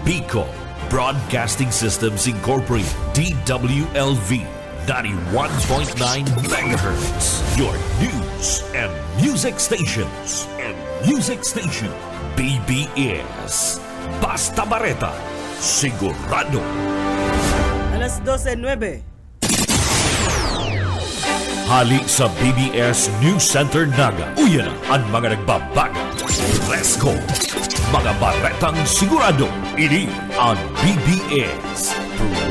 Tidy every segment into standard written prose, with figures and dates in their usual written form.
Bicol Broadcasting Systems Incorporated, DWLV 91.9 MHz, your news and music stations. BBS Basta Bareta, sigurado. Alas 12:09. Hali sa BBS News Center Naga. Uyan ang mga nagbabaga. Fresco, mga baretang sigurado. Ini ang BBS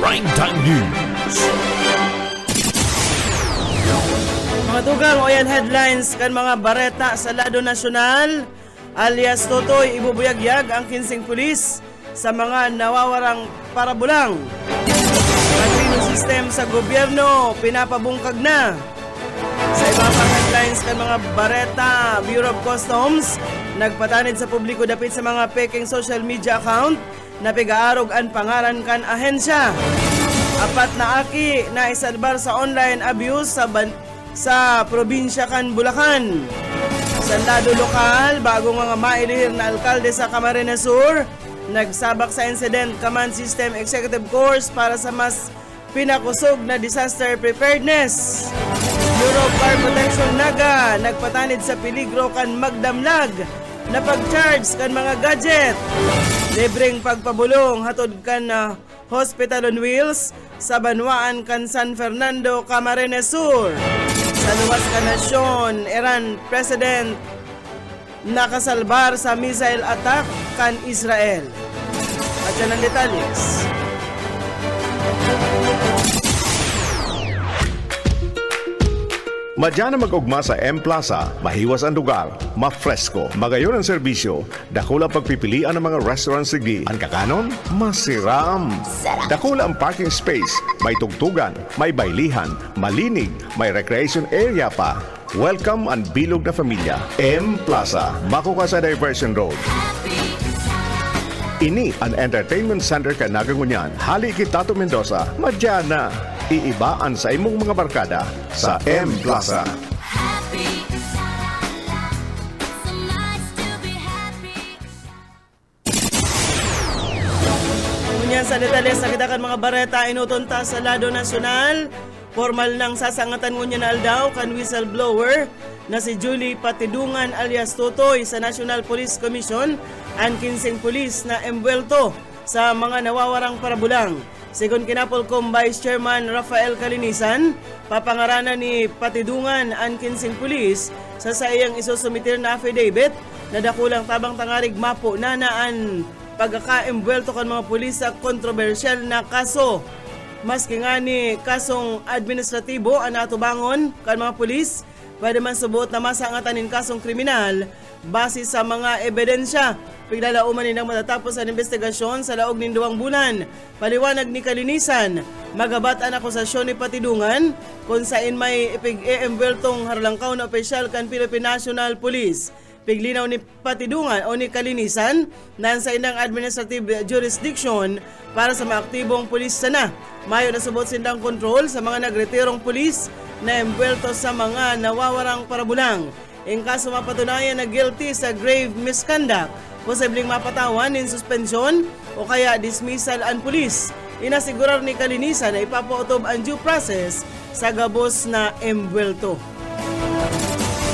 Primetime News. Mga tugang o yan headlines kan mga bareta sa lado nasyonal, alias Totoy ibubuyagyag ang 15 pulis sa mga nawawarang parabulang. Patrino system sa gobyerno pinapabungkag na. Sa iba pang headlines kan mga bareta, Bureau of Customs nagpatanid sa publiko dapit sa mga peking social media account na pigaarog ang pangalan kan ahensya. Apat na aki na isalbar sa online abuse sa probinsya kan Bulacan. Sa lado lokal, bago nga mailihir na alkalde sa Camarines Sur, nagsabak sa Incident Command System Executive Course para sa mas pinakusog na disaster preparedness. Bureau of Fire Protection Naga nagpatanid sa peligro kan magdamlag na pag-charge kan mga gadget. Libreng pagpabulong hatod kan hospital on wheels sa Banwaan kan San Fernando, Camarines Sur. Sa luwas ka nasyon, Iran President nakasalbar sa missile attack kan Israel. At yan ang detalyes. Madyan na mag-ugma sa M-Plaza, mahiwas ang lugar, ma-fresco, magayon ang serbisyo, dakula pagpipilian ng mga restaurant sige. Ang kakanon, masiram. Dakula ang parking space, may tugtugan, may bailihan, malinig, may recreation area pa. Welcome ang bilog na familia. M-Plaza, Makuka sa Diversion Road. Ini ang entertainment center ka Nagangunyan. Hali kay Tato Mendoza, madyan na. Iibaan sa imong mga barkada sa M-Plaza. Ngunyan sa detalles sa kita kan mga bareta inutunta sa lado nasyonal. Formal nang sasangatan ngunyan na aldaw kan whistleblower na si Julie Patidungan alias Totoy sa National Police Commission ang 15 pulis na embwelto sa mga nawawarang parabulang. Sigon Kinapolcom Vice Chairman Rafael Calinisan, papangaranan ni Patidungan ang 15 pulis sa iyang isusumitir na affidavit na dakulang tabang tangarig mapo na naan pagkaka-embwelto kan mga pulis sa kontrobersyal na kaso. Maski nga ni kasong administratibo ang natubangon kan mga pulis, pwede man subuot na masangatan in kasong kriminal base sa mga ebidensya. Piglalauman nilang matatapos ang investigasyon sa laog ng 2 bulan. Paliwanag ni Kalinisan, magabat ang akusasyon ni Patidungan kung saan may ipig-e-embweltong harlangkaw na opisyal kan Philippine National Police. Piglinaw ni Patidungan o ni Kalinisan na sa inang administrative jurisdiction para sa maaktibong pulis sana. Mayo na subot sindang kontrol sa mga nagretirong pulis na embwelto sa mga nawawarang parabulang. In kaso mapatunayan na guilty sa grave misconduct, posibleng mapatawan in suspension o kaya dismissal ang pulis. Inasigurar ni Kalinisan na ipapautob ang due process sa gabos na embwelto.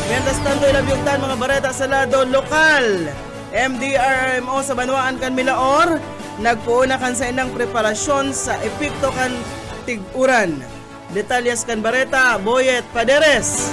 Mientras tanto, ilabyugtan mga bareta sa lado lokal. MDRMO sa Banwaan kan Milaor, nagpuuna kan sa inang preparasyon sa epekto kan tiguran. Detalyas kan bareta, Boyet Paderes.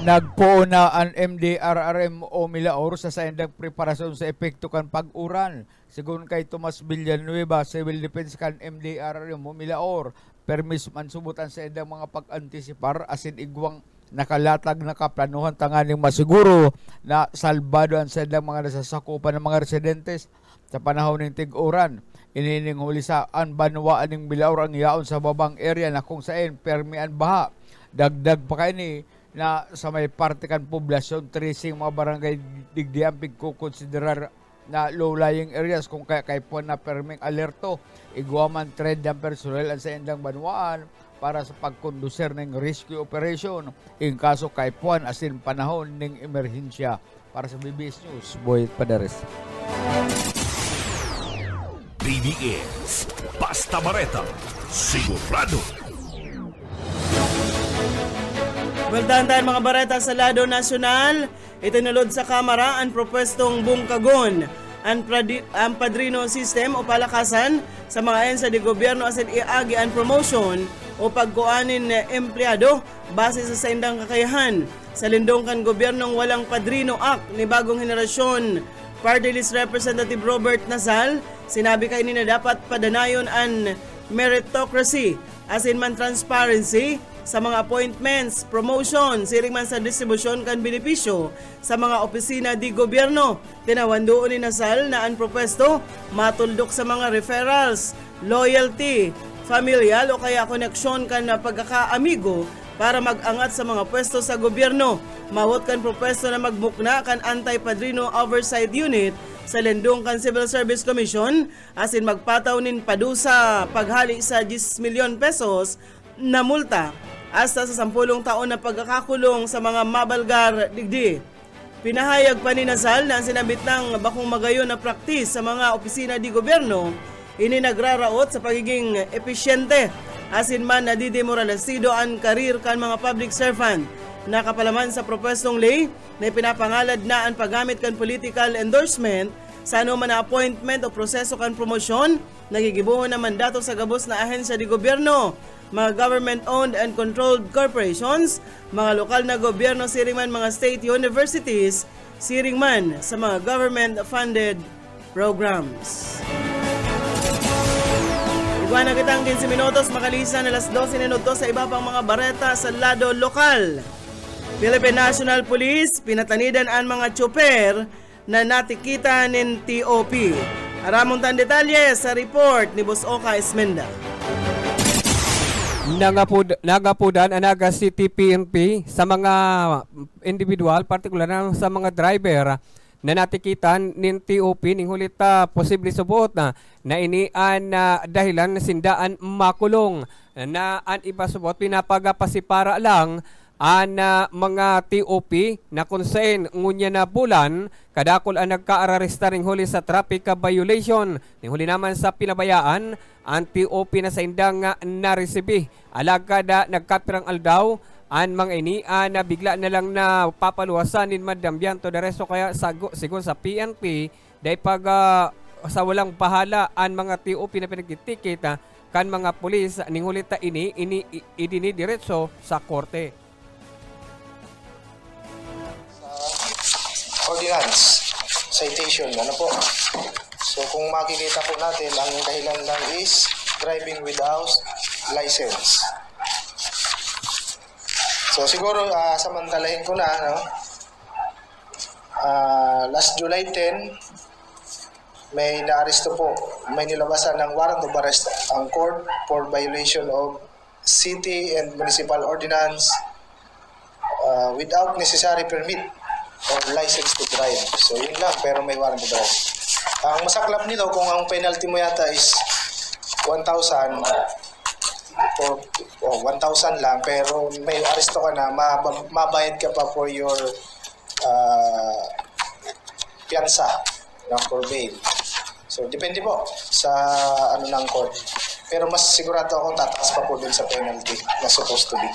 Nagpuuna ang MDRRMO Milaor sa saindang preparasyon sa epekto kan pag-uran. Sigun kay Tomas Villanueva, Civil Defense kan MDRRMO Milaor, permis man subutan sa indang mga pag-antisipar asin igwang nakalatag na kaplanuhan tanganing masiguro na salbado ang sa indang mga nasasakupan ng mga residentes sa panahon ng tig-uran. Inining huli sa Banwaan ng Milaor ang yaon sa babang area na kung saan permian baha. Dagdag pa kayo ni na sa may parte kan poblasyon tracing mga barangay digdiang pigkukonsiderar na low-lying areas kung kaya po na perming alerto igwaman trend ng personel ang sa indang Banwaan para sa pagkonduser ng rescue operation in kaso kay puan asin panahon ng emerhensya. Para sa BBS News, Boyet Paderes. BBS Basta Bareta, sigurado. Baldahan tayo mga bareta sa lado nasyonal. Itinulod sa Kamara ang propwestong bungkagon ang padrino system o palakasan sa mga ahensya de gobyerno asin iagi ang promotion o pagkuanin na empleyado base sa saindang kakayahan. Sa lindong kan gobyernong walang padrino act ni bagong henerasyon, Party List Representative Robert Nasal, sinabi kay ni na dapat padanayon ang meritocracy asin man transparency sa mga appointments, promotion, siring man sa distribusyon kan benepisyo sa mga opisina di gobyerno. Tinawan doon ni Nasal na ang propwesto matuldok sa mga referrals, loyalty, familial o kaya koneksyon kan na pagkakaamigo para mag-angat sa mga pwesto sa gobyerno. Mawot kan propwesto na magbukna kan Anti-Padrino Oversight Unit sa lendong kan Civil Service Commission asin magpataw nin padusa paghali sa 10 milyon pesos na multa hasta sa 10 taon na pagkakakulong sa mga mabalgar digdi. Pinahayag pa ni Nasal na ang sinabit ng bakong magayon na praktis sa mga opisina di gobyerno ini nagraraot sa pagiging epesyente asin man nadidemoralisido ang karir kan mga public servant. Nakapalaman sa propwestong lay na pinapangalad na ang paggamit kan political endorsement sa anuman na appointment o proseso kan promosyon, nagigibuhon na mandato sa gabos na ahensya di gobyerno, mga government-owned and controlled corporations, mga lokal na gobyerno, siring man mga state universities, siring man sa mga government-funded programs. Iguan na kitang 15 minutos, makalisan alas 12 minuto sa iba pang mga bareta sa lado lokal. Philippine National Police, pinatanidan ang mga tsoper na natikita ng TOP. Aramong tan detalye sa report ni Boss Oka Esmenda. Nagapudan anaga City PNP sa mga individual, partikular na sa mga driver na natikitan nin TOP ning hulita posible subot na inian dahilan sindaan makulong na an iba subot pinapagapasipara lang an mga TOP na konsen ngunya na bulan kadakol ang nagkaararesta ring huli sa traffic violation ning huli naman sa pinabayaan ang TOP na sa indang naresibi alagada nagkapirang aldaw an mga ini na bigla na lang na papaluwasan ni Madam Bianto de Reso kaya sigon sa PNP dahil pag sa walang bahala ang mga TOP na pinagtitikit kan mga pulis ning hulita ini idinidiretso sa korte. Ordinance citation, ano po? So kung makikita po natin, ang dahilan lang is driving without license. So siguro samantalahin ko na, no? Last July 10, may naaresto po, may nilabasan ng warrant of arrest ang court for violation of city and municipal ordinance without necessary permit or license to drive. So yun lang, pero may warrant to drive. Ang masaklap nito kung ang penalty mo yata is 1,000 for 1,000 lang, pero may aresto ka na, mabayad ka pa for your piyansa for bail. So depende po sa ano ng court. Pero mas sigurado akong tataas pa po dun sa penalty na supposed to be.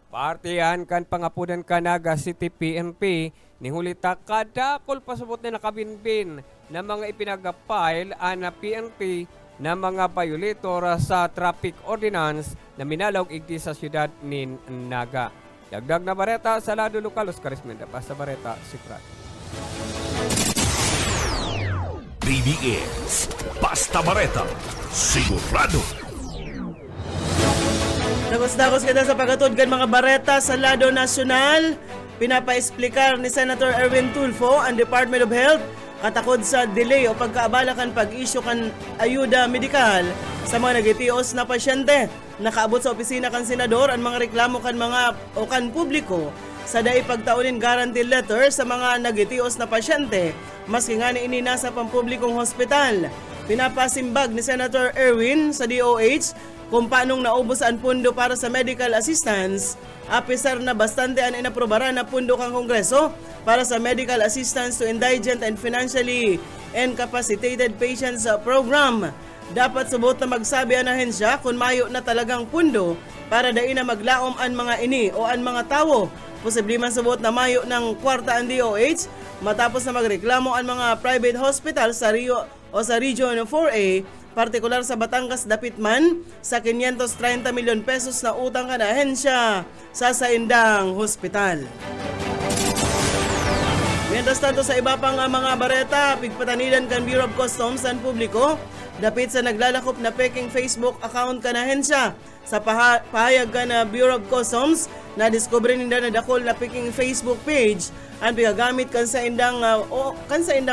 Partihan kan pangapudan kanaga City PNP ning hulita kadakol pasubot na nakabinbin na mga ipinagapile ana PNP na mga violator sa traffic ordinance na minalog igdi sa syudad nin Naga. Dagdag na bareta sa lado lokal Oscar Esmenda pa sa bareta Sikrat. BBS Basta Bareta, sigurado. Dagos-dagos kita sa pagatod kan mga bareta sa lado nasyonal. Pinapaexplikar ni Senator Erwin Tulfo ang Department of Health katakod sa delay o pagkaabala kan pag-issue kan ayuda medikal sa mga nagitios na pasyente. Nakaabot sa opisina kan senador ang mga reklamo kan mga o kan publiko sa dai pagtaunin guarantee letter sa mga nagitios na pasyente maski nga ni inina sa pampublikong hospital. Pinapasimbag ni Senator Erwin sa DOH kung paanong naubos ang pundo para sa medical assistance, apisar na bastante ang inaprobaran na pundo kang Kongreso para sa medical assistance to indigent and financially Incapacitated Patients Program. Dapat subot na magsabi ang ahensya kung mayo na talagang pundo para dain na maglaom ang mga ini o ang mga tawo. Posible man subot na mayo ng kwarta ang DOH matapos na magreklamo ang mga private hospital sa Rio o sa Region 4A, partikular sa Batangas dapit man sa 530 milyon pesos na utang kan ahensya sa Saindang Hospital. Mientras tanto sa iba pang mga bareta, pigpatanidan kan Bureau of Customs ang publiko dapit sa naglalakop na peking Facebook account kan ahensya. Sa pahayag kan Bureau of Customs na diskubre nila na dakol na peking Facebook page ang pigagamit kan sa indang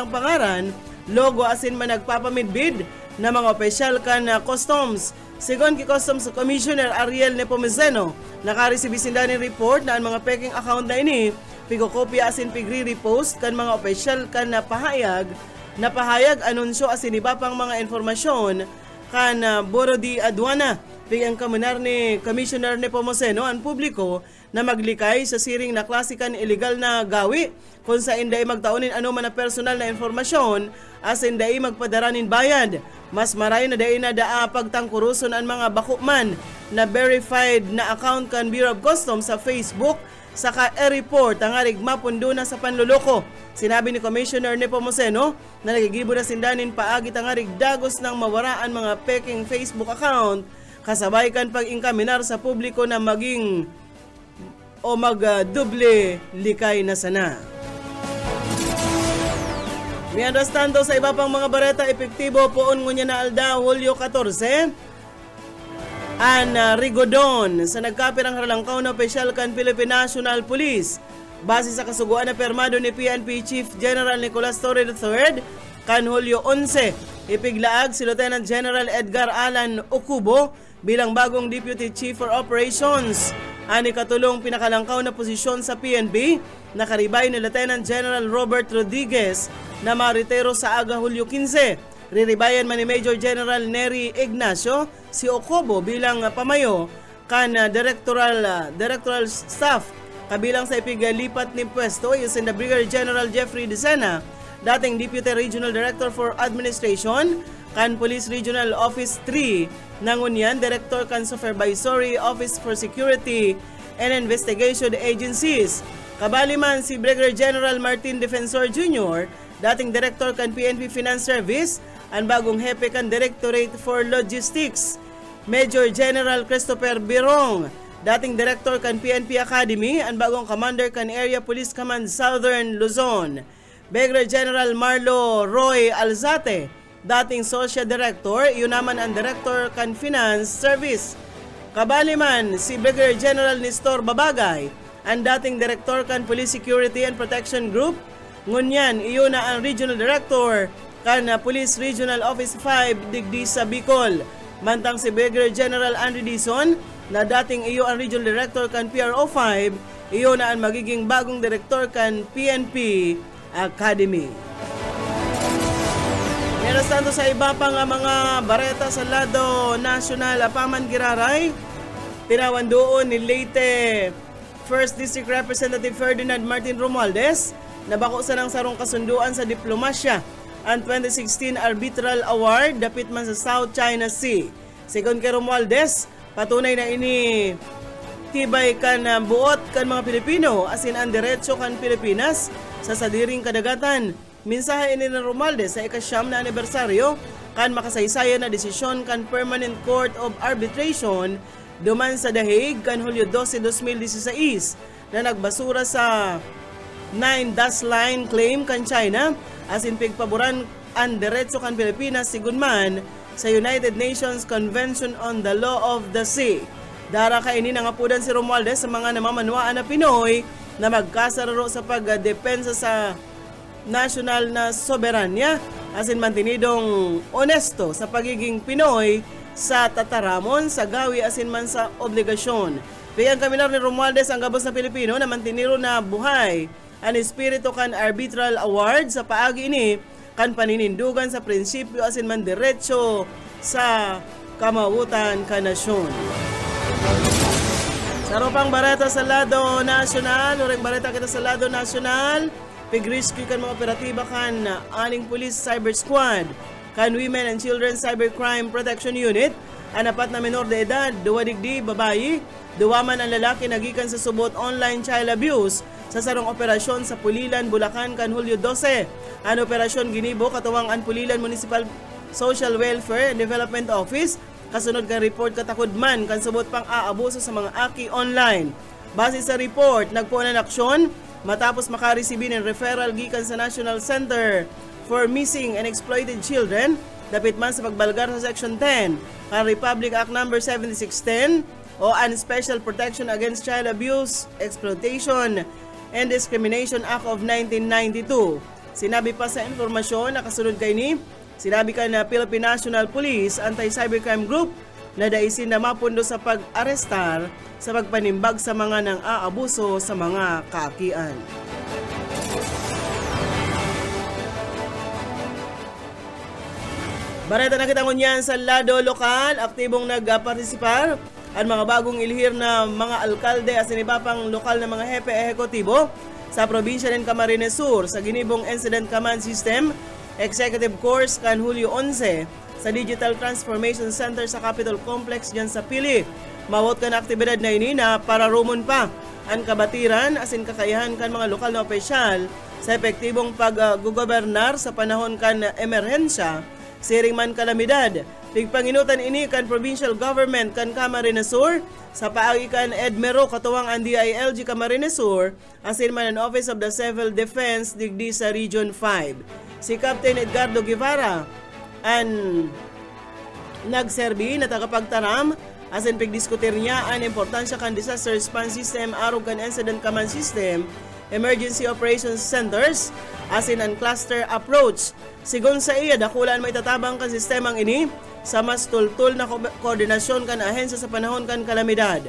pangaran, logo asin man nagpapamidbid na mga opisyal kan customs. Sigon ki Customs Commissioner Ariel Nepomuceno, nakareceive sinda ni report na ang mga peking account na ini pigokopya asin pigre-repost kan mga opisyal kan na pahayag anunsyo asin iba pang mga informasyon kan Bureau di Aduana. Pigang kamunar ni Commissioner Nepomuceno ang publiko na maglikay sa siring na klasikan illegal na gawi kung sa inday magtaunin ano man na personal na informasyon as inday magpadaranin bayad. Mas maray na day na daa pagtangkuruson ang mga bakukman na verified na account kan Bureau of Customs sa Facebook saka e-report ang arig mapundo na sa panluloko. Sinabi ni Commissioner Nepomuceno na nagigibo na sindanin paagit ang arig dagos ng mawaraan mga peking Facebook account kasabay kan pag-inkaminar sa publiko na maging o magduble likay na sana. Mientras tanto sa iba pang mga bareta, epektibo poon ngunya na alda Hulyo 14 an Rigodon sa nagkapirang haralangkaw na opisyal kan Philippine National Police. Base sa kasuguan na permado ni PNP Chief General Nicolas Torre III kan Hulyo 11, ipiglaag si Lieutenant General Edgar Alan Okubo bilang bagong Deputy Chief for Operations. Ani katulong pinakalangkaw na posisyon sa PNP, nakaribay ni Lieutenant General Robert Rodriguez na maritero sa aga Hulyo 15. Riribayan man ni Major General Nery Ignacio si Okubo bilang pamayo kan directoral staff. Kabilang sa ipigalipat ni pwesto is in the Brigadier General Jeffrey Dicena, dating Deputy Regional Director for Administration kan Police Regional Office 3, nangunyan Director kan Supervisory Office for Security and Investigation Agencies. Kabali man si Brigadier General Martin Defensor Jr., dating Director kan PNP Finance Service, ang bagong hepe kan Directorate for Logistics. Major General Christopher Birong, dating Director kan PNP Academy, ang bagong Commander kan Area Police Command Southern Luzon. Brigadier General Marlo Roy Alzate, dating Social Director, yun naman ang Director kan Finance Service. Kabali man si Brigadier General Nestor Babagay, ang dating Director kan Police Security and Protection Group. Ngunyan, iyon na ang Regional Director kan Police Regional Office 5 digdi sa Bicol. Mantang si Brigadier General Andrew Dizon, na dating iyo ang Regional Director kan PRO 5, iyo na ang magiging bagong Director kan PNP Academy. Mientras tanto sa iba pang mga bareta sa lado nasyonal, Paman Giraray, tinawan doon ni Leyte 1st District Representative Ferdinand Martin Romualdez na bako sa ng sarong kasunduan sa diplomasya ang 2016 Arbitral Award dapit man sa South China Sea. Sigon kay Romualdez, patunay na ini tibay kan buot kan mga Pilipino asin ang diretso kan Pilipinas sa sadiring kadagatan. Mensahe ini ni Romualdez sa ika-9 na anibersaryo kan makasaysayan na desisyon kan Permanent Court of Arbitration duman sa The Hague kan Hulyo 12, 2016 na nagbasura sa 9 dash line claim kan China asin pigpaboran ang diretso kan Pilipinas sigunman sa United Nations Convention on the Law of the Sea. Dara kaini nangapudan si Romualdez sa mga namamanwaan na Pinoy na magkasararo sa pagdepensa sa national na soberanya asin mantinidong honesto sa pagiging Pinoy sa tataramon, sa gawi asin man sa obligasyon. Biyang kaminar ni Romualdez ang gabos na Pilipino na mantiniro na buhay ang espiritu kan Arbitral Award sa paagi ini kan paninindugan sa prinsipyo asin man diretso sa kamawutan ka nasyon. Sa ropang bareta sa lado nasyonal, ureng bareta kita sa lado nasyonal, pig-rescue kan mga operatiba kan aning police cyber squad, kan Women and Children Cybercrime Protection Unit, ang apat na menor de edad, 2 digdi, babayi, 2 man ang lalaki nagikan sa subot online child abuse sa sarong operasyon sa Pulilan, Bulacan kan Hulyo 12. Ang operasyon ginibo katuwang ang Pulilan Municipal Social Welfare and Development Office, kasunod kan report katakudman kan subot pang aabuso sa mga aki online. Base sa report, nagpuan ang aksyon matapos makaresibin ng referral gikan sa National Center for Missing and Exploited Children, dapit man sa pagbalgar sa Section 10 kan Republic Act No. 7610 o ang Special Protection Against Child Abuse, Exploitation, and Discrimination Act of 1992. Sinabi pa sa informasyon na kasunod kay ni, sinabi ka na Philippine National Police Anti-Cybercrime Group na daisin na mapundo sa pag-arestar sa pagpanimbag sa mga nang aabuso sa mga kaakian. Bareta na kita ngunyan sa lado lokal, aktibong nagpartisipar ang mga bagong ilihir na mga alkalde at iba pang lokal na mga hepe ehekutibo sa probinsya ng Camarines Sur sa ginibong Incident Command System Executive Course kan Hulyo 11 sa Digital Transformation Center sa Capitol Complex dyan sa Pili. Mawot ka na aktibidad na ini na para rumon pa ang kabatiran asin kakayahan kan mga lokal na opisyal sa epektibong pag-gugobernar sa panahon kan emerhensya, siring man kalamidad. Pigpanginutan ini kan provincial government kan Camarines Sur sa paagi kan Edmero katuwang ang DILG Camarines Sur asin man ang Office of the Civil Defense digdi sa Region 5. Si Captain Edgardo Guevara ang nagserbi na tagapagtaram asin pigdiskutir niya ang importansya kan disaster response system arog kan incident command system, emergency operations centers asin ang cluster approach. Sigon sa iya, dakulaan may tatabang kan sistemang ini sa mas tultul na koordinasyon kan ahensya sa panahon kan kalamidad.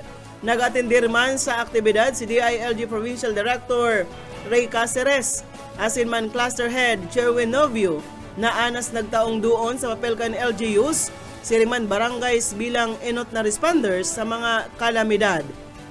Nag-atendir man sa aktibidad si DILG Provincial Director Ray Caceres asin man Cluster Head Cherwin Novio na anas nagtaong doon sa papel kan LGUs, siriman barangays bilang enot na responders sa mga kalamidad.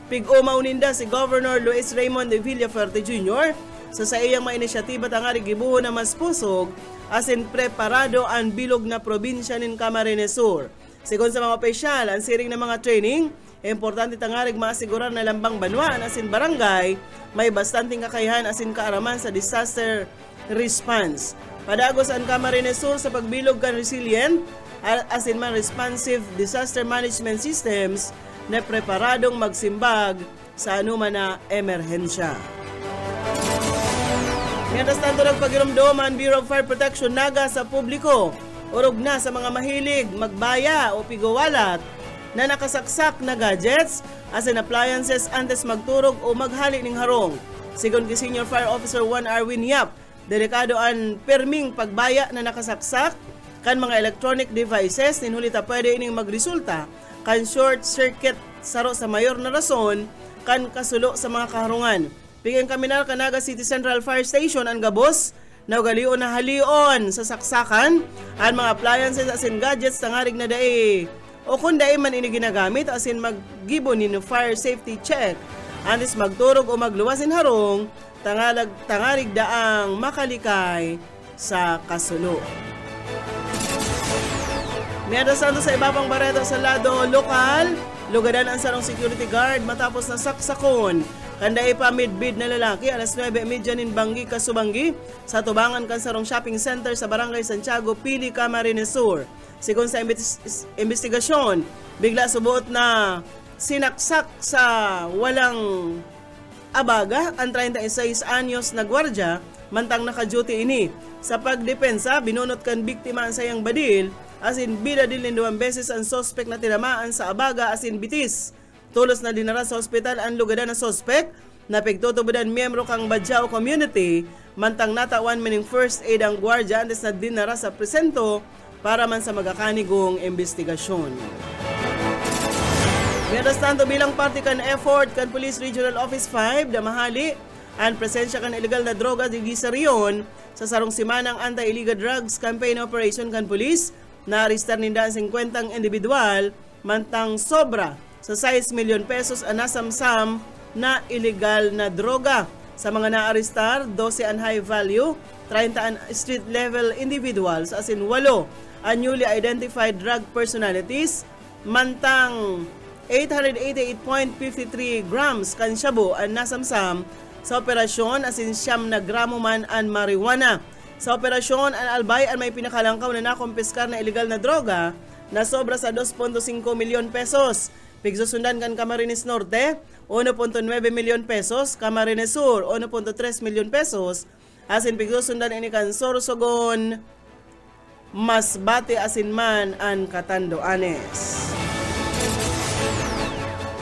Pig-umaw ninda si Governor Luis Raymond de Villaferte Jr. sa iyang mga inisyatiba tangari gibuho na mas pusog asin preparado ang bilog na probinsya nin Camarines Sur. Sigon sa mga opisyal, ang siring na mga training, importante tangarig maasigurar na lambang banwaan asin barangay may bastanting kakayahan asin kaaraman sa disaster response. Padagos ang Camarines Sur sa pagbilog kan resilient asin man responsive disaster management systems na preparadong magsimbag sa anuman na emerhensya. Mientras tanto nagpagirumdom ang Bureau of Fire Protection naga sa publiko, urog na sa mga mahilig magbaya o pigawalat na nakasaksak na gadgets asin appliances antes magturog o maghali ning harong. Sigon ki Senior Fire Officer 1 Arwin Yap, delikado ang perming pagbaya na nakasaksak kan mga electronic devices ninhulita pwede ining magresulta kan short circuit saro sa mayor na rason kan kasulo sa mga kaharungan. Piging kaminal Canaga City Central Fire Station ang gabos na ugalion na halion sa saksakan ang mga appliances asin gadgets tangarig na dai o kung dai man ini ginagamit asin maggibo ni fire safety check antes magturog o magluwasin harong tangarig daang makalikay sa kasulo. Mientras tanto sa iba pang bareta sa lado lokal, lugadan ang sarong security guard matapos na saksakon kanday pa midbid na lalaki alas 9:30 nin Banggi Kasubanggi sa tubangan kan sarong shopping center sa Barangay Santiago, Pili, Camarines Sur. Sigon sa investigasyon, bigla subuot na sinaksak sa walang abaga ang 36 anyos na gwardya mantang naka-duty ini. Sa pagdepensa, binunot kan biktima ang sayang badil asin bida din 2 beses ang sospek na tinamaan sa abaga asin bitis. Tulos na dinara sa ospital ang lugadan na sospek na pigtutubudan miyembro kang Badjao community mantang natawan maning first aid ang gwardya antes na dinara sa presento para man sa magakanigong investigasyon. Mientras tanto bilang parte kan effort kan Police Regional Office 5 na mahali ang presensya kan illegal na droga di Gisarion sa sarong simanang anti-illegal drugs campaign operation kan police na aristar ninda ang 50 individual mantang sobra sa 6 milyon pesos ang nasamsam na illegal na droga. Sa mga naarestar, 12 ang high value, 30 ang street level individuals, as in 8 ang newly identified drug personalities, mantang 888.53 grams kan shabu ang nasamsam sa operasyon, as in 9 na gramo man ang marijuana. Sa operasyon, ang albay ang may pinakalangkaw na nakumpiskar na illegal na droga na sobra sa 2.5 milyon pesos. Pigsusundan kan Camarines Norte, 1.9 milyon pesos, Camarines Sur, 1.3 milyon pesos, asin pigsusundan ini kan Sorsogon, Masbate asin man an Catanduanes.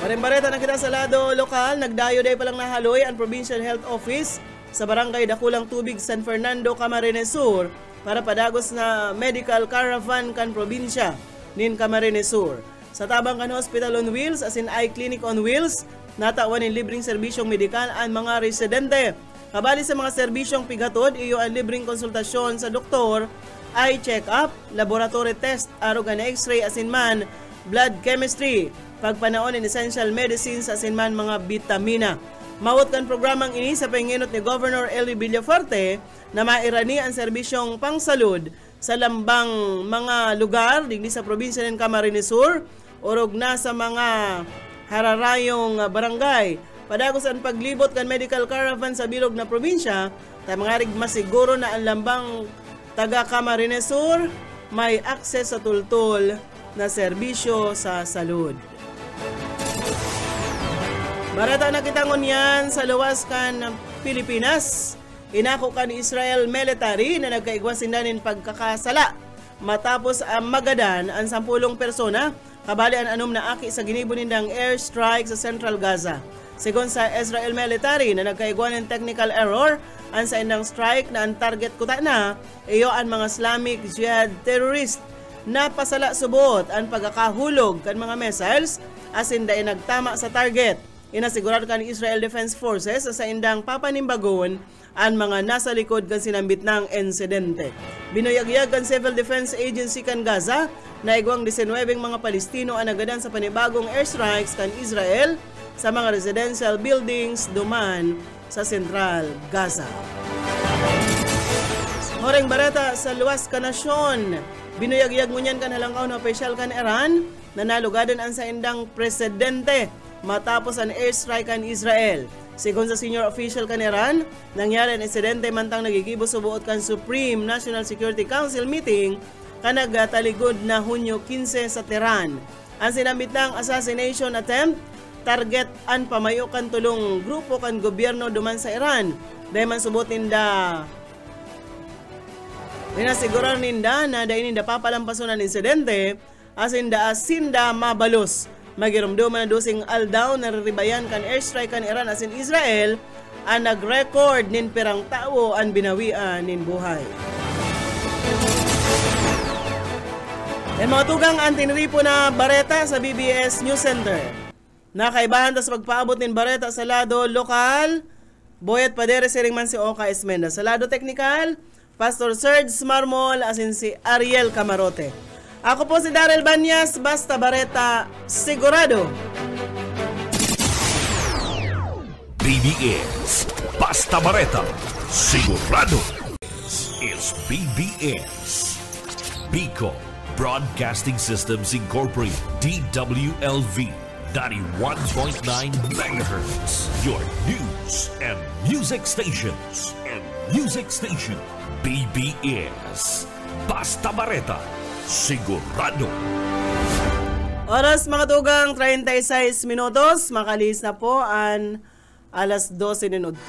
Marimbareta na kita sa lado lokal, nagdayo day palang nahaloy ang Provincial Health Office sa Barangay Dakulang Tubig, San Fernando, Camarines Sur para padagos na medical caravan kan probinsya nin Camarines Sur. Sa tabang kan Hospital on Wheels, as in eye clinic on wheels, natawan ng libreng serbisyong medikal ang mga residente. Kabali sa mga serbisyong pighatod, iyo ang libreng konsultasyon sa doktor, eye check-up, laboratory test, arugan na x-ray, as in man, blood chemistry, pagpanaon ng essential medicines, as in man mga bitamina. Mawot kan programang ini sa panginot ni Governor Eli Villafuerte na mairani ang serbisyong pangsalud sa lambang mga lugar digdi sa probinsya ng Camarines Sur, orog na sa mga hararayong barangay. Padagos ang paglibot kan medical caravan sa bilog na probinsya, tayo mga rigma siguro na ang lambang taga Camarines Sur may akses sa tultol na serbisyo sa salud. Barata na kita ngunyan sa luwas kan Pilipinas. Inako kan Israel military na nagkaigwasindanin pagkakasala matapos ang magadan ang 10 persona kabali ang anom na aki sa ginibunindang airstrike sa Central Gaza. Sigon sa Israel military na nagkaigwan ng technical error ang sa indang strike na ang target kuta na iyo ang mga Islamic Jihad terrorist na pasala subot ang pagkakahulog kan mga missiles asin dahil nagtama sa target. Inasigurado kan Israel Defense Forces sa indang papanimbagon ang mga nasa likod kan sinambit ng insidente. Binuyagyag kan Civil Defense Agency kan Gaza na igwang 19 mga Palestino ang nagadan sa panibagong airstrikes kan Israel sa mga residential buildings duman sa Central Gaza. Horeng barata sa luwas ka nasyon, binuyagyag ngunyan kan halangkaw na opisyal kan Iran na nalugadan ang sa indang presidente matapos ang airstrike kan Israel. Sigon sa senior official kan Iran, nangyari ang insidente mantang nagigibo subuot kan Supreme National Security Council meeting kanag taligod na Hunyo 15 sa Tehran. Ang sinambit ng assassination attempt, target ang pamayo kan tulong grupo kan gobyerno duman sa Iran. Dahil man subot ninda, rinasiguran ninda na dahil ninda papalampason ang insidente, asinda mabalos. Magirumduman na dosing aldaw na riribayan kan airstrike kan Iran asin Israel ang nag-record nin pirang tao ang binawian nin buhay. Yan mga tugang ang tinripo na bareta sa BBS News Center. Nakaibahan sa pagpaabot nin bareta sa lado lokal, Boyet Padere siring man si Oka Esmenda. Sa lado teknikal, Pastor Serge Marmol asin si Ariel Camarote. Ako po si Daryl Banyas, basta bareta, sigurado. BBS, basta bareta, sigurado. This is BBS, Bicol Broadcasting Systems Incorporated, DWLV, 91.9 MHz, your news and music stations, BBS, basta bareta, sigurado. Oras mga tugang 36 minutos, makalis na po ang alas 12 minuto.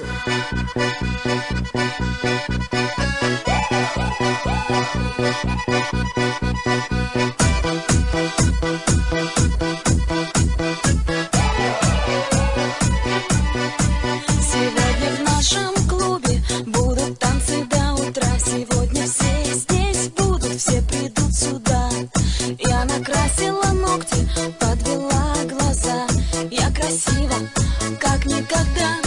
Сегодня в нашем клубе будут танцы до утра. Сегодня все здесь будут, все придут сюда. Я накрасила ногти, подвела глаза. Я красива, как никогда.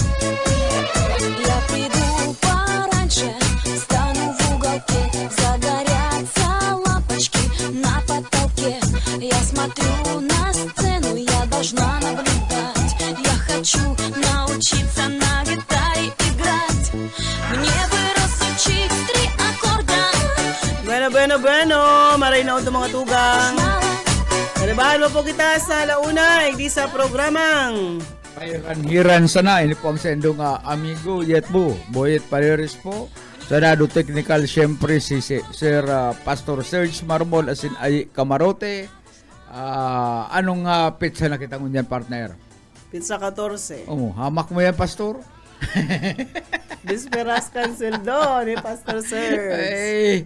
Я приду пораньше, стану в уголке. Загорятся лампы, Maray na ito mga tugang. Kalibahan mo po kita sa launa, hindi sa programang Hiran sana, ini po ang sendong amigo Yetbo, Boyet Paleres po. Senado Technical, siyempre si Sir Pastor Serge Marmol asin ay Camarote. Anong pizza na kita ngunyan, partner? Pizza 14. Oh, hamak mo yan, Pastor? Bisperas cancel do ni Pastor Sir. Ay,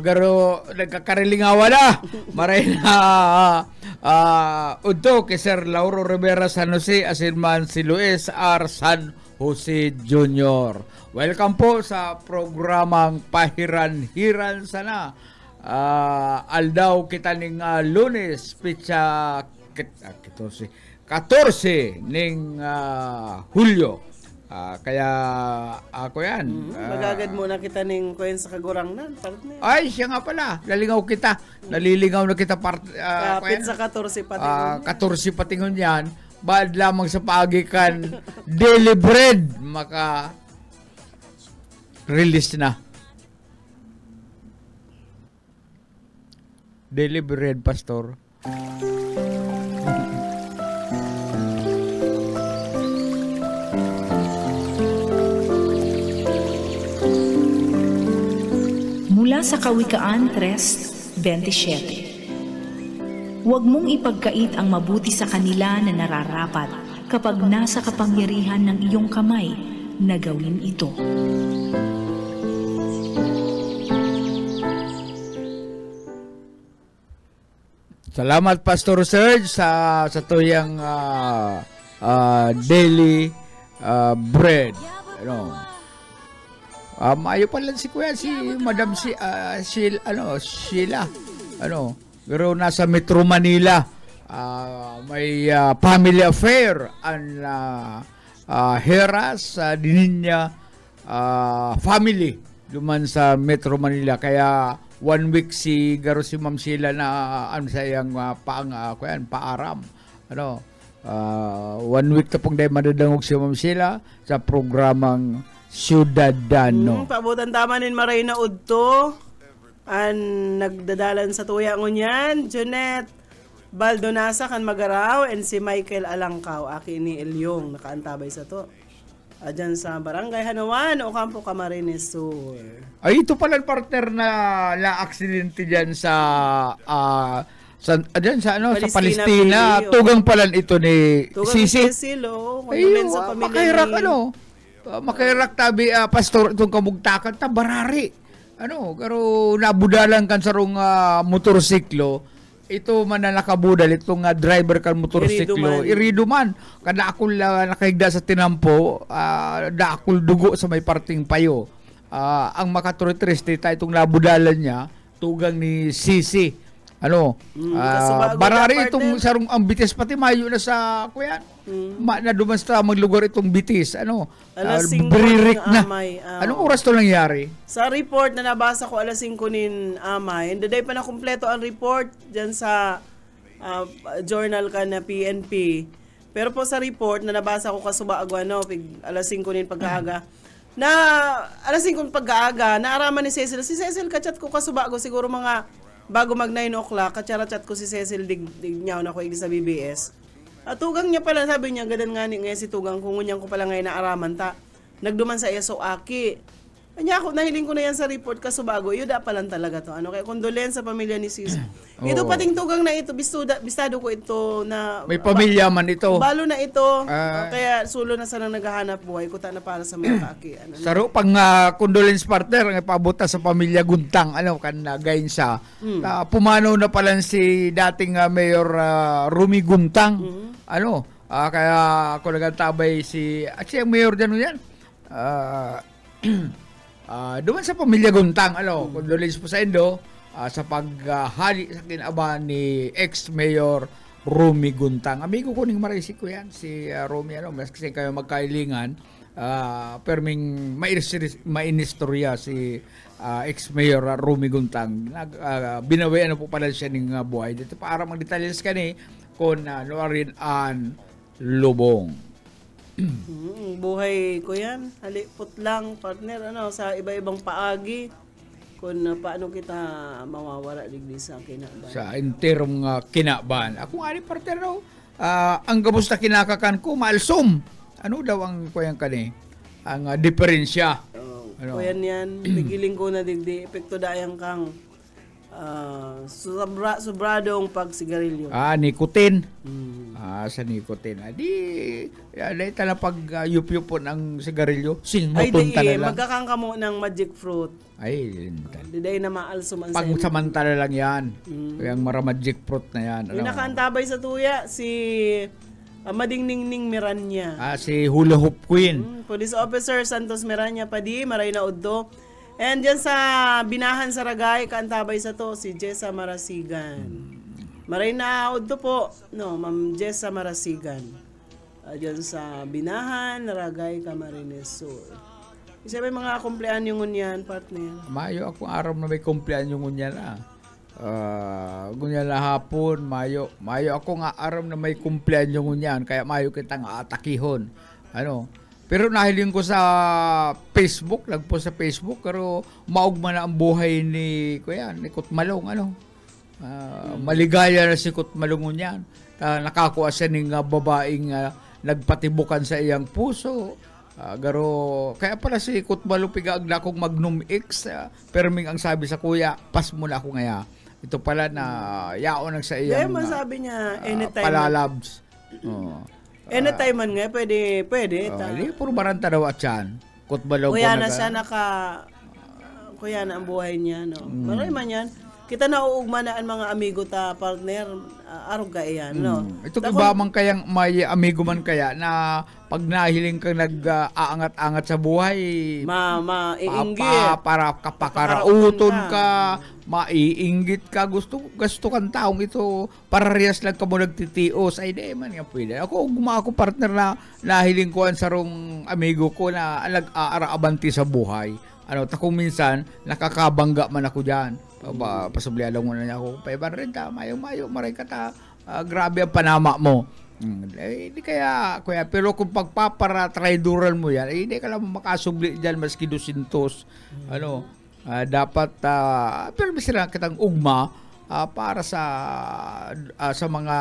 garo nagkakarilingawa na. Maray na udto kay Sir Lauro Rivera San Jose asin man si Luis R. San Jose Jr. Welcome po sa programang Pahiran-Hiran sana. Aldaw kita ning Lunes pitsa 14 ning Hulyo. Kaya ako yan. Magagad muna kita ning kuyen sa kagurangnan. Ay, siya nga pala. Nalilingaw na kita. Pizza 14 pati. 14 patingon yan. Bad lamang sa pagikan daily bread. Release na. Daily bread, Pastor. Mula sa Kawikaan 3:27. Huwag mong ipagkait ang mabuti sa kanila na nararapat kapag nasa kapangyarihan ng iyong kamay na gawin ito. Salamat, Pastor Serge, sa tuyang daily bread. Maayo pa lang si Kuya, si Madam Sheila. Pero nasa Metro Manila. May family affair ang Heras Dininya family duman sa Metro Manila. Kaya 1 week si Ma'am Sheila na sayang paaram. 1 week na pong dahil madadangog si Ma'am Sheila sa programang Ciudadano. Pabutan tama nin maray na udto. Nagdadalan sa tuya ngunyan. Junet Baldonasa kan Magaraw and si Michael Alangkaw. Aki ni Elyong nakaantabay sa to. Diyan sa Barangay Hanawan o Campo Camarines Sur. Ay, ito pala partner na aksidente diyan sa Palestina. Tugang pala ito ni Sisi. Ay, makahirak makahirak tabi Pastor itong kamugtakan ta barari. Pero nabudalan kan sarong motorsiklo. Ito man na nakabudal itong driver kan motorsiklo. Irido man. Kada akol nakahigda sa tinampo, daakol dugo sa may parting payo. Ang makaturitriste ta itong nabudalan niya, tugang ni Sisi. Barari itong sarong ang bitis pati mayo na sa kuyan. Na dumasta maglugar itong bitis. Beririk na. Anong oras to nangyari? Sa report na nabasa ko alas 5 nin amay. Hindi pa na kumpleto ang report dyan sa journal ka na PNP. Pero po sa report na nabasa ko kasubago alas 5 nin pagkaaga. Na alas 5 pagkaaga, naaraman ni Cecil. Si Cecil kachat ko kasubago siguro mga bago mag 9 o'clock, katsara-chat ko si Cecil Dignaw na ko sa BBS. Tugang niya pala, sabi niya, gadan nga ngayon si Tugang, kung ngunyan ko pala ngayon naaraman ta. Nagduman sa ESO Aki. Kanya ako, nahiling ko na yan sa report kasubago, yun da palang talaga to. Kaya kondolen sa pamilya ni Sis. Ito pating Tugang na ito, bistado ko ito na... May pamilya man ito. Balo na ito. Kaya sulo na sana naghahanap buhay, kuta na para sa mga Aki. Saro, pang condolence partner, ang ipabuta sa pamilya Guntang, kan gayon sa... pumanaw na pala si dating Mayor Rumi Guntang. Kaya ako nagtabay si... Actually, ang mayor dyan yan. Duman sa pamilya Guntang, condolence po sa Indo sa paghali sa kinaba ni ex-mayor Rumi Guntang. Amigo ko ning marisik ko yan, si Rumi, mas kasi kayo magkailingan, perming mainistorya si ex-mayor Rumi Guntang. Binawi po pala siya ng buhay. Dito para mag-details kani kung Lorin Ann Lubong. Buhay ko yan. Halipot lang, partner, sa iba-ibang paagi. kung paano kita mawawala digdi sa kinaban. Sa interong kinaban. Ako nga ni partner raw, ang gabos na kinakakan ko, maalsom. Ano daw ang kuyang kani? Ang diferensya. Ano? Kuyan yan, pigiling ko na digdi, epekto dayang kang sobradong pagsigarilyo. Nicotine. Sa nicotine. Dahil tala pag yup-yupon ang sigarilyo, sinmoton Ay, tala lang. magkakangka mo ng magic fruit. Ay, Diday na maalsum ang pang-samantala lang yan. Kaya ang maramagic fruit na yan. Yung nakaantabay sa tuya, si Madingningning Miranya. Si Hula Hoop Queen. Police Officer Santos Miranya Padi, maray na uddo. And dyan sa Binahan Saragay, kaantabay sa to, si Jessa Marasigan. Maray na uddo po, no, Ma'am Jessa Marasigan. Dyan sa Binahan, Naragay, Camarines Sur. Isa may mga kumpleanyo ngunyan, partner. Mayo akong araw na may kumpleanyo ngunyan ngunyan na hapon, mayo ako nga araw na may kumpleanyo ngunyan, kaya mayo kitang atakihon. Ano? Pero nahiling ko sa Facebook, lagpo sa Facebook, pero maugma na ang buhay ni Kutmalong, ano? Maligaya na si Kutmalong ngunyan. Nakakuha siya ng babaeng nagpatibukan sa iyang puso. Kaya pala si Kutmalong pigaag na akong Magnum X, perming ang sabi sa kuya, pas mo na ako ngaya. Ito pala na yaon ang sa iyang masabi niya, anytime. Palalabs. Anytime man nga, pwede. Puro baranta daw at yan. Kutbalong kuya na siya kuya na ang buhay niya, no? Maray man yan. Kita na uugma na ang mga amigo ta partner, arog ka iyan, no? Ito ba man kayang may amigo man kaya na pag nahiling kang nag-aangat-angat sa buhay, maiinggit. Para kapakarauton ka, maiinggit ka, gusto kang taong ito, parehas lang ka mo nagtitios, ay di man nga pwede. Ako partner na nahiling ko ang sarong amigo ko na nag-aarabanti sa buhay. Kung minsan, nakakabangga man ako dyan. Pasublihan lang muna niya ako, paiban rin ta, mayo, maray ka ta, grabe ang panama mo. Hindi kaya, kuya, pero kung pagpapara-tridural mo yan, hindi ka lang makasubli dyan maski 200. Dapat, pero bisa lang kitang ugma para sa mga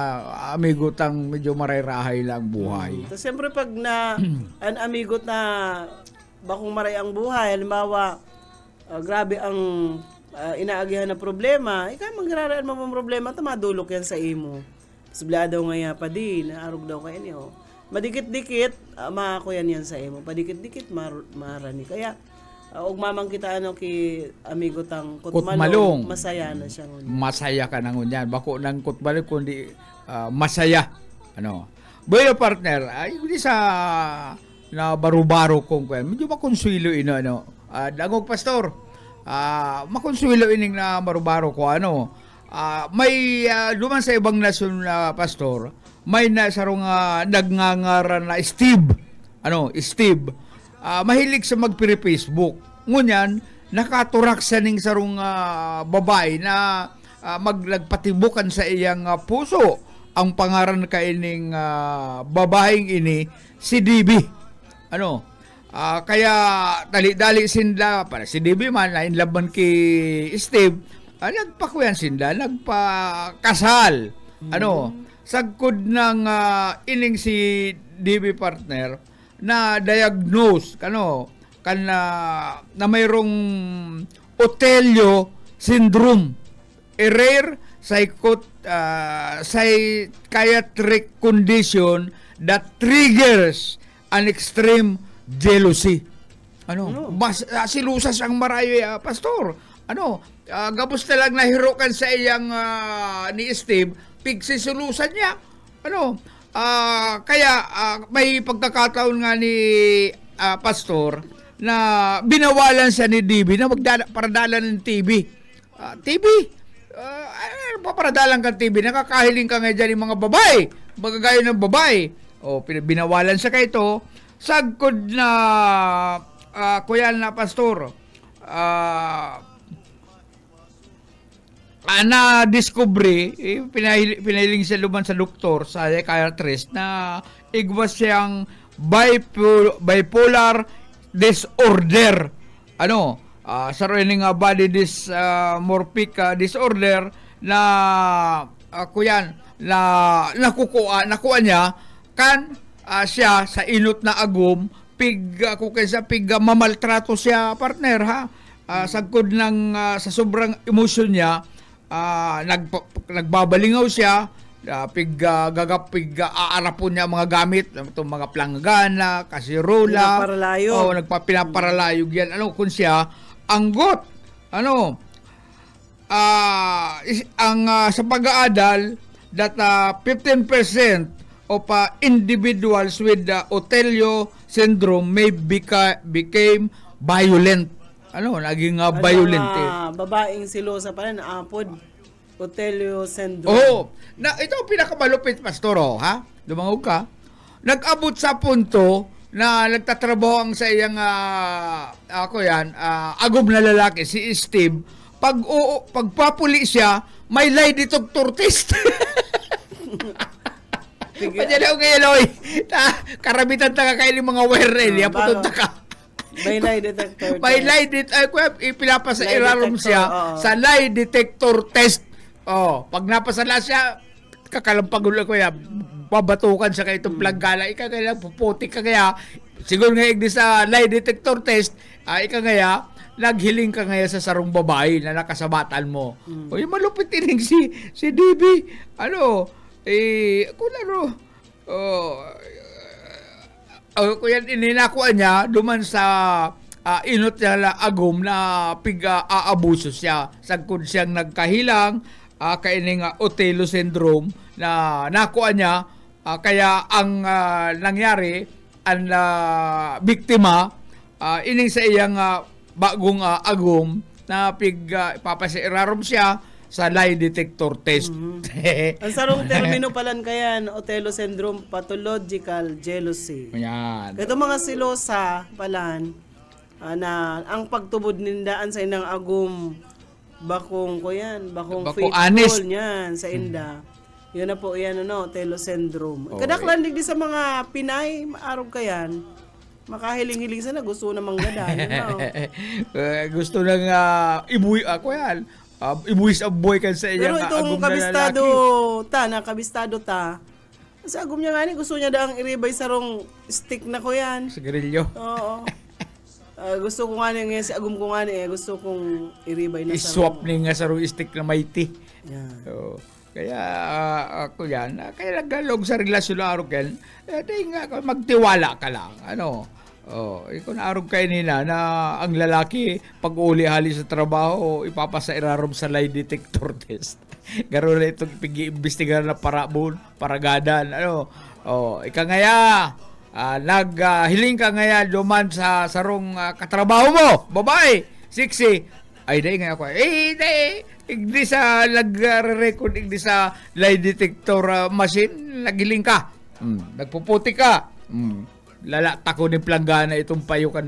amigo tang medyo maray-rahay lang buhay. So, siyempre pag an amigo na bakong maray ang buhay, halimbawa, grabe ang inaagihan na problema, ikaw magraraan mo ang problema, madulok yan sa imo. Subla daw nga pa din, naarog daw kayo niyo. Madikit-dikit, makakuyan yan sa imo. Padikit-dikit, marani. Kaya, ugmamang kita ki amigo tang Kutmalong, masaya na siya ngunyan. Masaya ka na ngunyan. Bako ng Kutmalong, kundi masaya. Bueno, partner, hindi sa na baro-baro kong kuya. Medyo makonsuelo dagog pastor. Makonsuelo ining na baro-baro ko may luman sa ibang nasyon na pastor, may nasarong nagngangaran na Steve. Steve. Mahilig sa magpiri-Facebook. Ngunyan, nakaturak sa ning sarong babae na maglagpatibukan sa iyang puso. Ang pangaran kaining babaeng ini, si DB. Kaya dali-dali sinda, para si DB man, na inlaban ki Steve, nagpakuyan sinda, nagpakasal. Sagkod ng ining si DB partner na diagnose na mayroong Otello syndrome, a rare psychiatric condition that triggers an extreme jealousy. Silusas ang marayo, pastor. Gabos na lang nahirokan sa iyang ni Steve, pigsisulusan niya. Kaya may pagkakataon nga ni pastor na binawalan siya ni DB na paradalan ng TV. TV? Paparadalan ka TV, nakakahiling ka nga dyan yung mga babae, magagayo ng babae. Binawalan siya kay ito, sagkod na kuya na pastor, na-discovery, pinahiling siya luman sa doktor, sa psychiatrist, na igwas siyang bipolar disorder. sa running body dysmorphic disorder na kuyan na nakuha niya kan siya sa inot na agom pig mamaltrato siya partner ha. Sagkod ng sa sobrang emosyon niya nagbabalingaw siya aarapon niya mga gamit itong mga planggana, kasirola, nagpapinaparalayog yan kung siya anggot sa pag-aadal that 15% of individuals with Otello syndrome may became violent. Naging violent babaeng silosa pa rin, apod Otello syndrome. Ito ang pinakamalupit, Pastoro, ha? Dumangog ka. Nag-abot sa punto na nagtatrabaho ang sa iyang agom na lalaki, si Steve. Pagpapuli siya, may lie detector test. Padyan ako kayo, Loy. Karabitan ta ka kayo ng mga wire, putunta ka. May lie detector test. May lie detector. Ipilapasa irarom siya sa lie detector test. Pag napasala siya, kakalampagulo ko yan, babatukan siya kayo itong planggala, ika kaya puputik ka kaya, siguro nga igdi sa lie detector test, ika kaya, naghiling ka ngaya sa sarong babae na nakasabatan mo. Uy, malupit din si DB. Kuya, ininakuan niya, duman sa inot niya agom na pig-aabuso siya. Sagkod siyang nagkahilang, kaining Otello syndrome na nakuha niya kaya ang nangyari ang biktima ining sa iyang bagong agom na papasirarom siya sa lie detector test. Ang sarong termino palan kayan, Otello syndrome, pathological jealousy. Yan. Ito mga silosa palan na ang pagtubod nindaan sa inang agom bakong faithful honest niyan sa inda. Yun na po yan Otello syndrome. Kadaklan digdi sa mga Pinay, maarog kayan. Makahiling-hiling sana gusto na manggadan. Gusto nang ibuwi ako yan. Ibuwis ang boy kan sa iyang agom na lalaki. Kabistado ta. Sa agom niya nga gusto niya daang iribay sarong stick na ko yan. Sigarilyo. Oo. Gusto ko nga ngayon si agum ko nga gusto kong iribay na iswap ni nga sarong stick na mighty. Yan. Kaya ako yan, kaya naglalog sa relasyon na arog yan, magtiwala ka lang. Ikaw na arog kayo nina na ang lalaki pag uli-hali sa trabaho, ipapasa irarom sa lie detector test. Garo na itong pag-iimbestigar na paragadan. Ika ngaya, naghiling ka ngaya duman sa sarong katrabaho mo, babae, sexy. Ay, dahi nga ako. Hindi sa nag-record, hindi sa lie detector machine, nagiling ka. Nagpuputi ka. Tako ni planggana itong payukan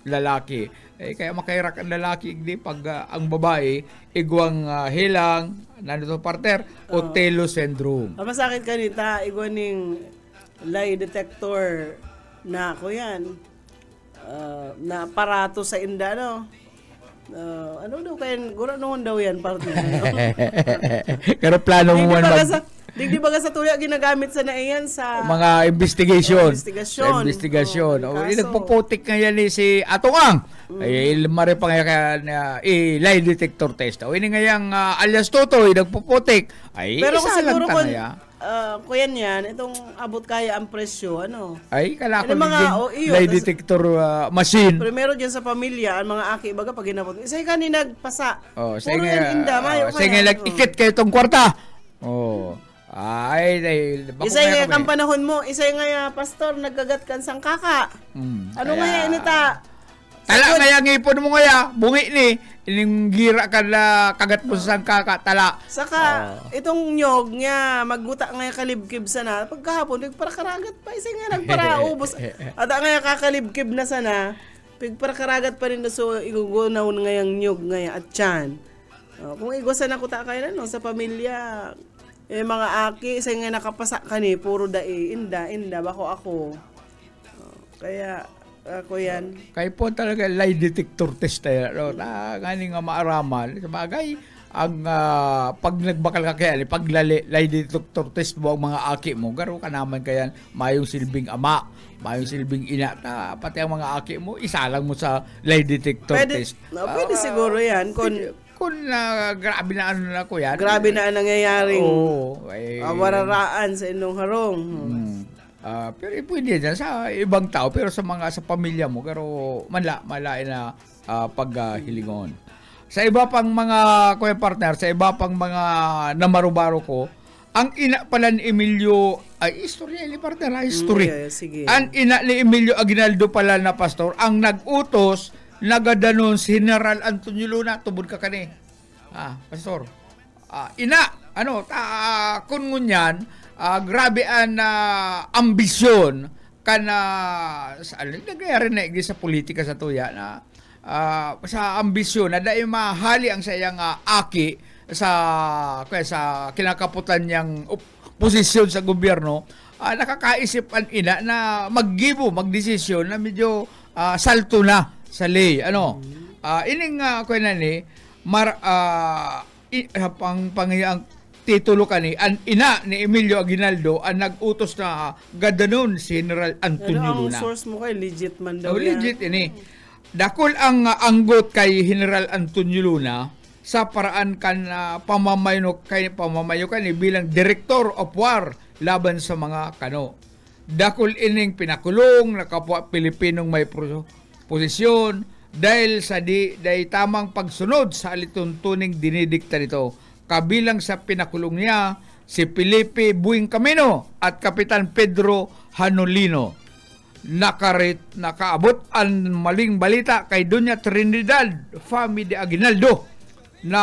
lalaki. Kaya makairak ang lalaki, hindi pag ang babae, igwang hilang, nandito parter, Otello syndrome. Masakit ka nita, igwang ning lie detector na ako yan. Na aparato sa inda, ano daw kayo, gura noon daw yan, partner. Pero plano mo man Di ba sa tuya ginagamit sa naiyan sa mga investigation. Investigasyon. Nagpuputik nga yan si Atongang. Mare pa nga lie detector test. Ini nga yung alias Totoy, nagpuputik. Pero kung siguro kuyan yan, itong abot kaya ang presyo, kalakon din lie detector machine. Primero dyan sa pamilya, ang mga aki, baga pag ginapot. Isa yung kaninagpasa. Sige nga, ikit kayo itong kwarta. Isa nga kang panahon mo, isa nga pastor, nagkagat kan sang kaka. Ano nga yan ita? Tala nga yung ipon mo nga, bungi ni. Ining gira ka na kagat mo sa sang kaka, tala. Saka, itong nyog nga, magguta nga kalibkib sana. Pagkahapon, nagparakaragat pa, isa nga nagparaubos. At nga kakalibkib na sana, pagparakaragat pa rin na so, igugunaw nga yung nyog nga at tiyan. Kung igwasan ako ta kayo sa pamilya, mga aki, isa nga nakapasa ka ni, puro inda, bako ako. Kaya, Ako yan. Kaya po talaga lie detector test tayo. No? Ngani nga maaraman. Sabagay, ang pag nagbakal ka kaya, pag lie detector test mo ang mga aki mo, garo ka naman kaya mayong silbing ama, mayong silbing ina, pati ang mga aki mo, isa lang mo sa lie detector test. Pwede siguro yan. Kung grabe na ano na ko yan. Grabe na ang nangyayaring wararaan sa inyong harong. Pero pwede dyan sa ibang tao, pero sa pamilya mo, pero malain na paghilingon. Sa iba pang mga kuya partner, sa iba pang mga namarubaro ko, ang ina pala ni Emilio, istorya ni partner, history. Sige. Ang ina ni Emilio Aguinaldo pala na pastor, ang nag-utos, nagadanon si General Antonio Luna, tubod ka kani. Pastor. Kun ngunyan, grabe ang ambisyon kana nagyayari na sa politika sa tuya na sa ambisyon na dahil mahali ang sayang aki sa kinakaputan niyang posisyon sa gobyerno, nakakaisip ang ina na magdesisyon na medyo salto na sa lay. Ining ang titulo kani ang ina ni Emilio Aguinaldo ang nag-utos na gadanon si General Antonio Luna. Ang source mo kay legit man daw legit ini. Dakol ang anggot kay General Antonio Luna sa paraan kan pamamayo kani bilang Director of War laban sa mga kano. Dakol ining pinakulong na kapwa Pilipinong may posisyon dahil sa dahil tamang pagsunod sa alituntuning dinidikta nito. Kabilang sa pinakulong niya si Felipe Buing Camino at Kapitan Pedro Hanolino. Nakaabot ang maling balita kay Doña Trinidad Fami de Aguinaldo na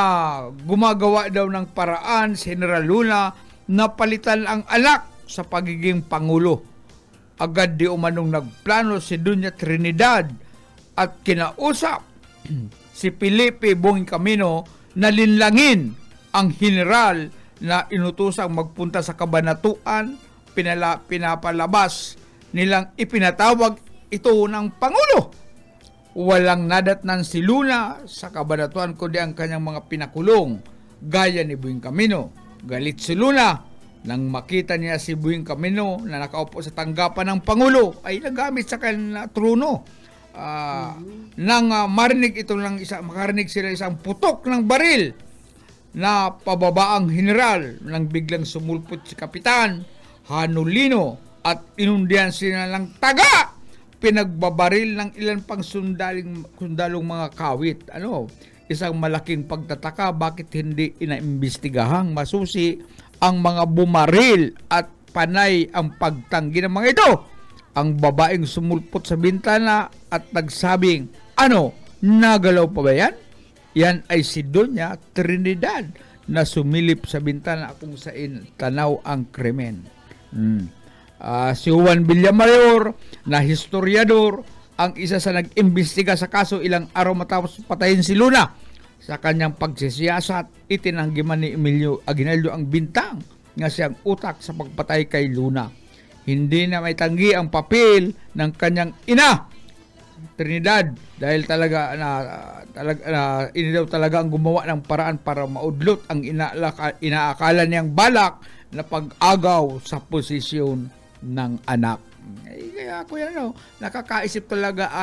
gumagawa daw ng paraan si General Luna na palitan ang anak sa pagiging Pangulo. Agad di umanong nagplano si Doña Trinidad at kinausap si Felipe Buing Camino na linlangin ang general na inutusang magpunta sa kabanatuan, pinapalabas nilang ipinatawag ito ng Pangulo. Walang nadatnan si Luna sa kabanatuan kundi ang kanyang mga pinakulong gaya ni Buing Camino. Galit si Luna nang makita niya si Buing Camino na nakaupo sa tanggapan ng Pangulo ay nagamit sa kanyang trono. Nang makarinig sila isang putok ng baril na pababaang general nang biglang sumulpot si Kapitan Hanolino at inundihan sila ng taga. Pinagbabaril ng ilan pang sundalong mga kawit. Isang malaking pagtataka bakit hindi inaimbestigahang masusi ang mga bumaril at panay ang pagtanggi ng mga ito. Ang babaeng sumulpot sa bintana at nagsabing, nagalaw pa ba yan? Yan ay si Doña Trinidad na sumilip sa bintana kung saan tanaw ang krimen. Si Juan Villamayor na historiador ang isa sa nag-imbestiga sa kaso ilang araw matapos patayin si Luna. Sa kanyang pagsisiyasat, itinanggi man ni Emilio Aguinaldo ang bintang nga siyang utak sa pagpatay kay Luna. Hindi na may tanggi ang papel ng kanyang ina Trinidad dahil talaga ini daw talaga ang gumawa ng paraan para maudlot ang inaakala niyang balak na pag-agaw sa posisyon ng anak. Kaya ako nakakaisip talaga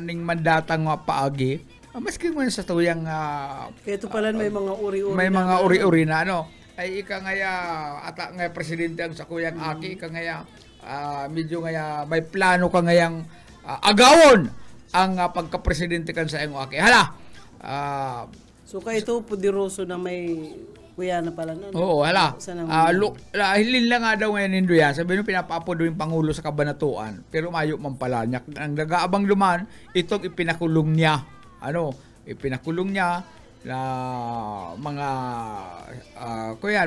ning mandatang paagi. Maski mo sa tuyang kaya ito pala may mga uri-uri may mga uri-uri na ay ika ngaya ata nga presidente ang sa kuyang aki ika ngaya medyo ngaya may plano ka ngayang agawon ang pagka-presidente kan sa iyong aki. So kayo ito pudiroso na may kuya na pala na. Oo, hilin lang nga daw ngayon nindo yan. Sabi nyo pinapapo daw yung Pangulo sa kabanatuan. Pero mayo man pala niya. Ang nag-aabang luman, itong ipinakulong niya. Ipinakulong niya na mga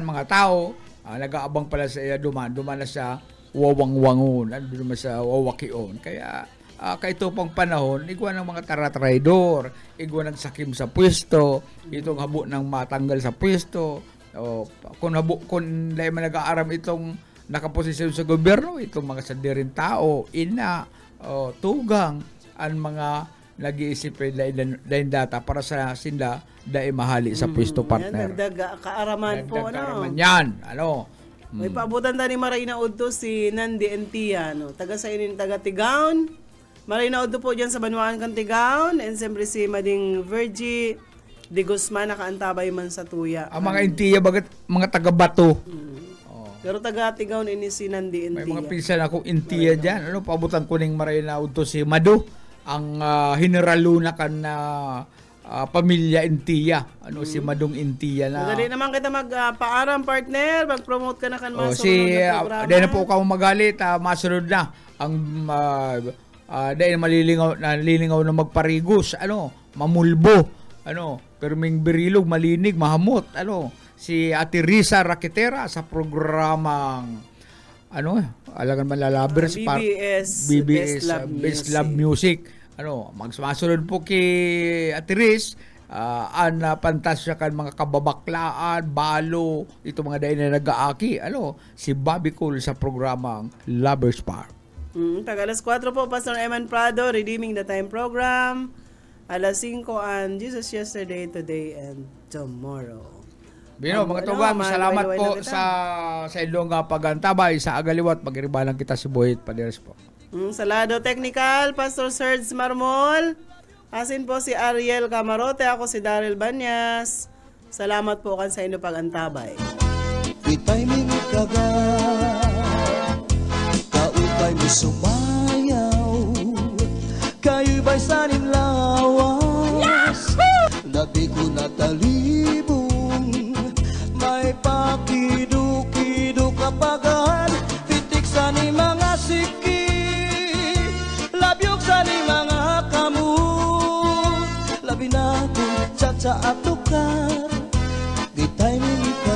mga tao. Nag-aabang pala sa iya duman na siya wawang-wangon. Duman sa wawakion. Kaya ito pang panahon, igwa ng mga tara-traidor, igwa ng sakim sa pwesto, itong habo ng matanggal sa pwesto, kung dahil man nag-aaram itong nakaposisyon sa gobyerno, itong mga sandirin tao, ina, tugang ang mga nag-iisip dahil data para sa sila dahil mahali sa pwesto partner. Dagdag kaaraman po. Kaaraman yan. May paabutan ta ni Marina Udto si Nandi Entia, taga sa inin taga Tigaon. Marina Udto po dyan sa Banwaan kan Tigaon, and siyempre si Mading Virgie de Guzman nakaantabay man sa tuya. Ang mga Entia bagat mga taga Bato. Pero taga Tigaon ini si Nandi Entia. May mga pinsan akong Entia dyan. Paabutan ko ning Marina Udto si Mado, ang General Luna kan pamilya Entia. Si Madong Entia na. Dali naman kita magpaaram partner, mag-promote ka na kan masunod na programa. Dahil na po ka magalit, masunod na ang dahil nalilingaw na magparigos, mamulbo, pero ming birilog, malinig, mahamot, si Ate Risa Raquetera sa programang alagan malalabers BBS Best Love Music. Magsumasunod po kay Ate Riz, pantasya kan mga kababaklaan, balo, ito mga dahil na nag-aaki, si Bobby Cole sa programang Lovers Park. Taga alas 4 po, Pastor Eman Prado, Redeeming the Time program. Alas 5 ang Jesus Yesterday, Today, and Tomorrow. Bino, mga tugang, salamat po sa inyong pagantabay sa agaliwat. Magiribalang kita si Boyet Paderes po. Sa lado technical, Pastor Serge Marmol. Asin po si Ariel Camarote. Ako si Daryl Banyas. Salamat po kan sa inyo pagantabay. Itay minikaga, kaupay mo sumayaw, kayo ba'y sanin lawas, labi ko natalibong, may pakidu-kidu kapagan, pitik sa ni mga siki, labyog sa ni mga kamut, labi na ko tsa-tsa at tukar, itay minikaga.